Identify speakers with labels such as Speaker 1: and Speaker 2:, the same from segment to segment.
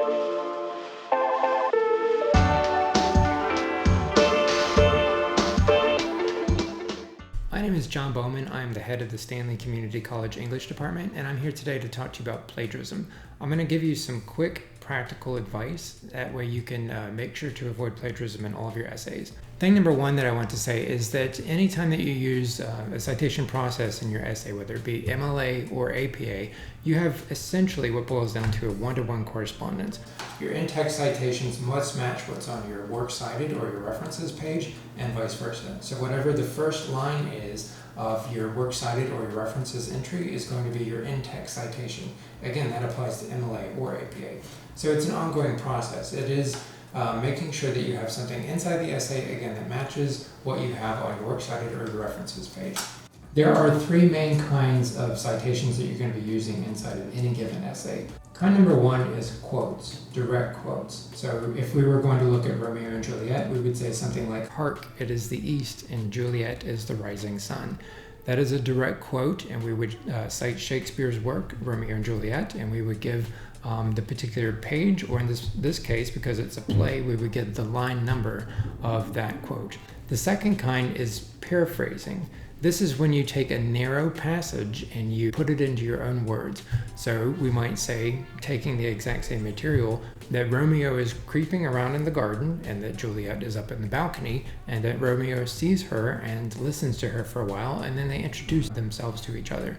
Speaker 1: My name is John Bowman. I am the head of the Stanley Community College English Department, and I'm here today to talk to you about plagiarism. I'm going to give you some quick, practical advice. That way you can make sure to avoid plagiarism in all of your essays. Thing number one that I want to say is that anytime that you use a citation process in your essay, whether it be MLA or APA, you have essentially what boils down to a one-to-one correspondence. Your in-text citations must match what's on your works cited or your references page, and vice versa. So whatever the first line is of your works cited or your references entry is going to be your in-text citation. Again, that applies to MLA or APA. So it's an ongoing process. It is making sure that you have something inside the essay, again, that matches what you have on your works cited or your references page. There are three main kinds of citations that you're going to be using inside of any given essay. Kind number one is quotes, direct quotes. So if we were going to look at Romeo and Juliet, we would say something like, "Hark, it is the east, and Juliet is the rising sun." That is a direct quote, and we would cite Shakespeare's work, Romeo and Juliet, and we would give the particular page, or in this case, because it's a play, we would get the line number of that quote. The second kind is paraphrasing. This is when you take a narrow passage and you put it into your own words. So we might say, taking the exact same material, that Romeo is creeping around in the garden and that Juliet is up in the balcony, and that Romeo sees her and listens to her for a while, and then they introduce themselves to each other.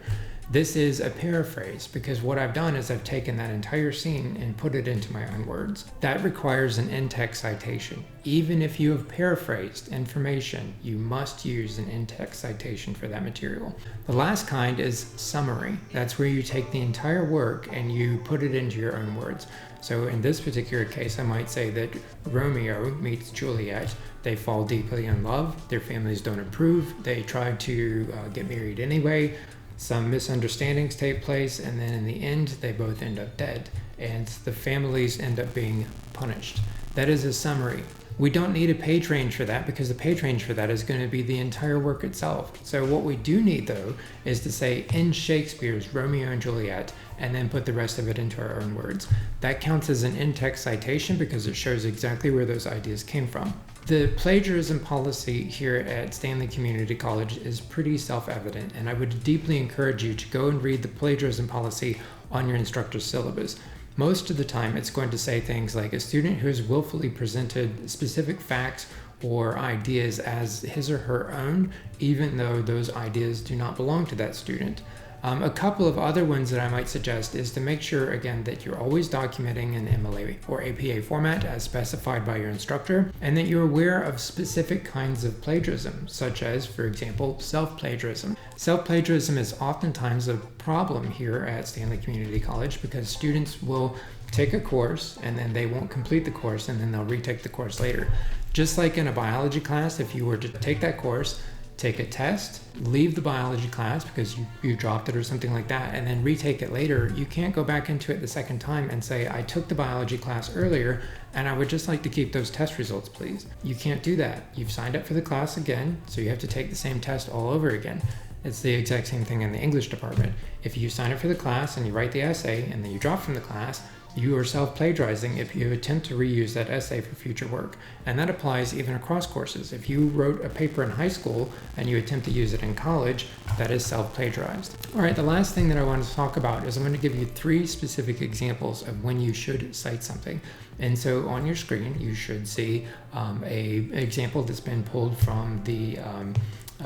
Speaker 1: This is a paraphrase because what I've done is I've taken that entire scene and put it into my own words. That requires an in-text citation. Even if you have paraphrased information, you must use an in-text citation for that material. The last kind is summary. That's where you take the entire work and you put it into your own words. So in this particular case, I might say that Romeo meets Juliet. They fall deeply in love. Their families don't approve. They try to get married anyway. Some misunderstandings take place, and then in the end, they both end up dead, and the families end up being punished. That is a summary. We don't need a page range for that because the page range for that is going to be the entire work itself. So what we do need, though, is to say in Shakespeare's Romeo and Juliet, and then put the rest of it into our own words. That counts as an in-text citation because it shows exactly where those ideas came from. The plagiarism policy here at Stanley Community College is pretty self-evident, and I would deeply encourage you to go and read the plagiarism policy on your instructor's syllabus. Most of the time, it's going to say things like a student who has willfully presented specific facts or ideas as his or her own, even though those ideas do not belong to that student. A couple of other ones that I might suggest is to make sure, again, that you're always documenting in MLA or APA format as specified by your instructor, and that you're aware of specific kinds of plagiarism, such as, for example, self-plagiarism. Self-plagiarism is oftentimes a problem here at Stanley Community College because students will take a course and then they won't complete the course and then they'll retake the course later. Just like in a biology class, if you were to take that course, take a test, leave the biology class because you dropped it or something like that, and then retake it later, you can't go back into it the second time and say, I took the biology class earlier and I would just like to keep those test results, please. You can't do that. You've signed up for the class again, so you have to take the same test all over again. It's the exact same thing in the English department. If you sign up for the class and you write the essay and then you drop from the class, you are self-plagiarizing if you attempt to reuse that essay for future work. And that applies even across courses. If you wrote a paper in high school and you attempt to use it in college, that is self-plagiarized. All right, the last thing that I want to talk about is I'm going to give you 3 specific examples of when you should cite something. And so on your screen, you should see an example that's been pulled from the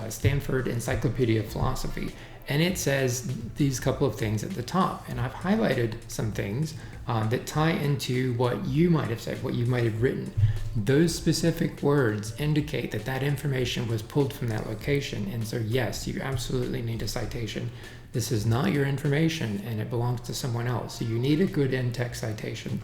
Speaker 1: Stanford Encyclopedia of Philosophy. And it says these couple of things at the top. And I've highlighted some things that tie into what you might have said, what you might have written. Those specific words indicate that that information was pulled from that location. And so yes, you absolutely need a citation. This is not your information and it belongs to someone else. So you need a good in-text citation.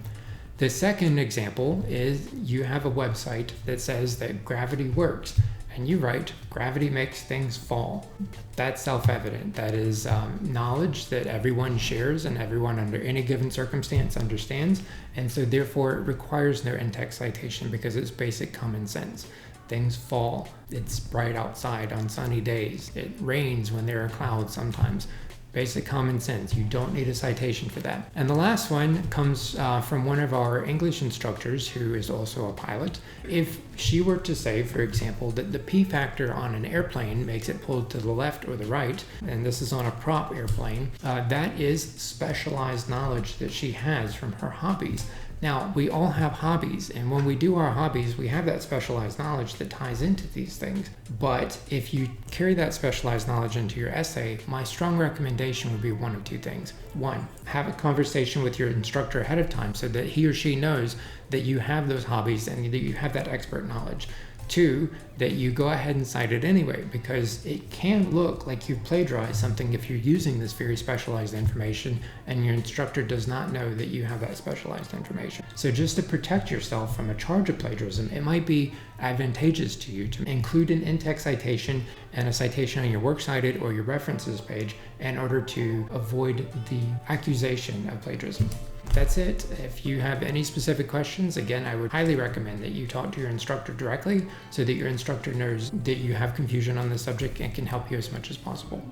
Speaker 1: The second example is you have a website that says that gravity works. And you write, gravity makes things fall. That's self-evident. That is knowledge that everyone shares and everyone under any given circumstance understands. And so therefore it requires no in-text citation because it's basic common sense. Things fall. It's bright outside on sunny days. It rains when there are clouds sometimes. Basic common sense. You don't need a citation for that. And the last one comes from one of our English instructors who is also a pilot. If she were to say, for example, that the P factor on an airplane makes it pulled to the left or the right, and this is on a prop airplane, that is specialized knowledge that she has from her hobbies. Now, we all have hobbies, and when we do our hobbies, we have that specialized knowledge that ties into these things. But if you carry that specialized knowledge into your essay, my strong recommendation would be one of two things. One, have a conversation with your instructor ahead of time so that he or she knows that you have those hobbies and that you have that expert knowledge. Two, that you go ahead and cite it anyway, because it can look like you've plagiarized something if you're using this very specialized information and your instructor does not know that you have that specialized information. So just to protect yourself from a charge of plagiarism, it might be advantageous to you to include an in-text citation and a citation on your works cited or your references page in order to avoid the accusation of plagiarism. That's it. If you have any specific questions, again, I would highly recommend that you talk to your instructor directly so that your instructor knows that you have confusion on the subject and can help you as much as possible.